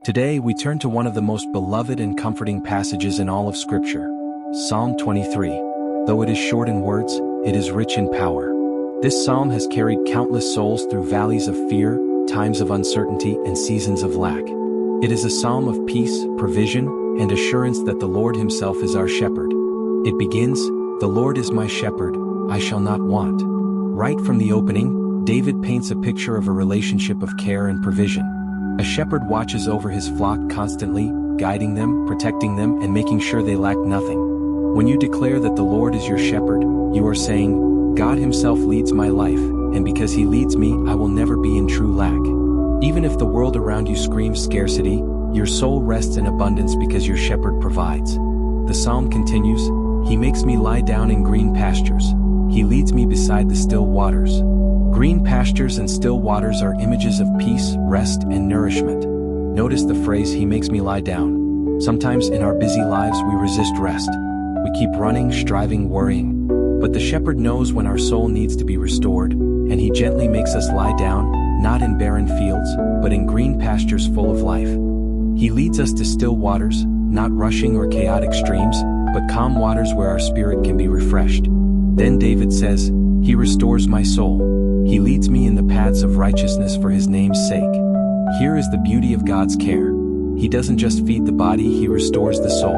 Today we turn to one of the most beloved and comforting passages in all of Scripture, Psalm 23. Though it is short in words, it is rich in power. This psalm has carried countless souls through valleys of fear, times of uncertainty, and seasons of lack. It is a psalm of peace, provision, and assurance that the Lord Himself is our shepherd. It begins, "The Lord is my shepherd, I shall not want." Right from the opening, David paints a picture of a relationship of care and provision. A shepherd watches over his flock constantly, guiding them, protecting them, and making sure they lack nothing. When you declare that the Lord is your shepherd, you are saying, God Himself leads my life, and because He leads me, I will never be in true lack. Even if the world around you screams scarcity, your soul rests in abundance because your shepherd provides. The psalm continues, "He makes me lie down in green pastures. He leads me beside the still waters." Green pastures and still waters are images of peace, rest, and nourishment. Notice the phrase, "He makes me lie down." Sometimes in our busy lives we resist rest. We keep running, striving, worrying. But the shepherd knows when our soul needs to be restored, and He gently makes us lie down, not in barren fields, but in green pastures full of life. He leads us to still waters, not rushing or chaotic streams, but calm waters where our spirit can be refreshed. Then David says, "He restores my soul. He leads me in the paths of righteousness for His name's sake." Here is the beauty of God's care. He doesn't just feed the body, He restores the soul.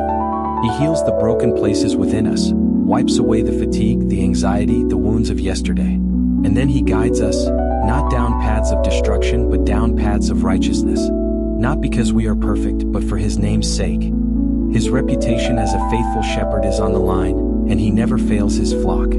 He heals the broken places within us, wipes away the fatigue, the anxiety, the wounds of yesterday. And then He guides us, not down paths of destruction, but down paths of righteousness. Not because we are perfect, but for His name's sake. His reputation as a faithful shepherd is on the line, and He never fails His flock.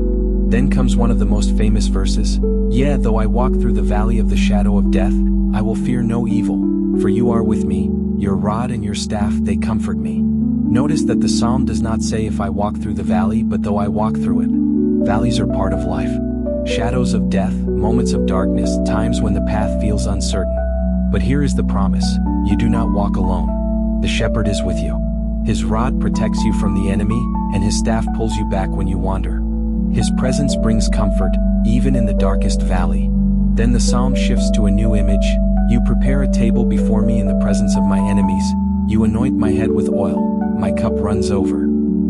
Then comes one of the most famous verses, "Yea, though I walk through the valley of the shadow of death, I will fear no evil, for You are with me, Your rod and Your staff, they comfort me." Notice that the psalm does not say if I walk through the valley, but though I walk through it. Valleys are part of life. Shadows of death, moments of darkness, times when the path feels uncertain. But here is the promise, you do not walk alone. The shepherd is with you. His rod protects you from the enemy, and His staff pulls you back when you wander. His presence brings comfort, even in the darkest valley. Then the psalm shifts to a new image. "You prepare a table before me in the presence of my enemies. You anoint my head with oil, my cup runs over."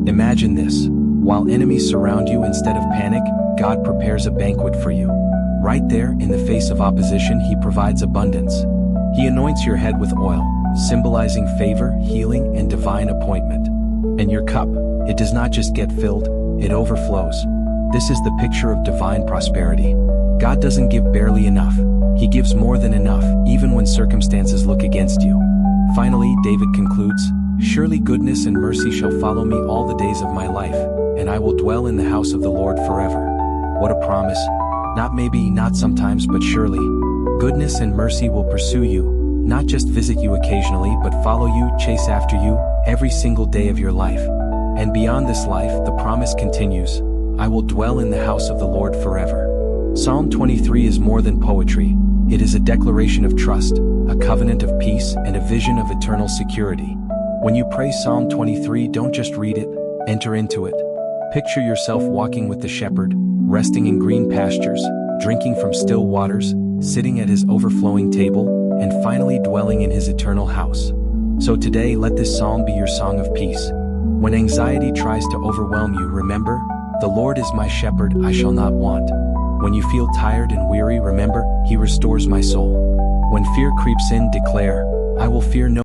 Imagine this. While enemies surround you, instead of panic, God prepares a banquet for you. Right there, in the face of opposition, He provides abundance. He anoints your head with oil, symbolizing favor, healing, and divine appointment. And your cup, it does not just get filled, it overflows. This is the picture of divine prosperity. God doesn't give barely enough. He gives more than enough, even when circumstances look against you. Finally, David concludes, "Surely goodness and mercy shall follow me all the days of my life, and I will dwell in the house of the Lord forever." What a promise. Not maybe, not sometimes, but surely. Goodness and mercy will pursue you, not just visit you occasionally, but follow you, chase after you, every single day of your life. And beyond this life, the promise continues, "I will dwell in the house of the Lord forever." Psalm 23 is more than poetry. It is a declaration of trust, a covenant of peace, and a vision of eternal security. When you pray Psalm 23, don't just read it, enter into it. Picture yourself walking with the shepherd, resting in green pastures, drinking from still waters, sitting at His overflowing table, and finally dwelling in His eternal house. So today, let this psalm be your song of peace. When anxiety tries to overwhelm you, remember, "The Lord is my shepherd, I shall not want." When you feel tired and weary, remember, He restores my soul. When fear creeps in, declare, "I will fear no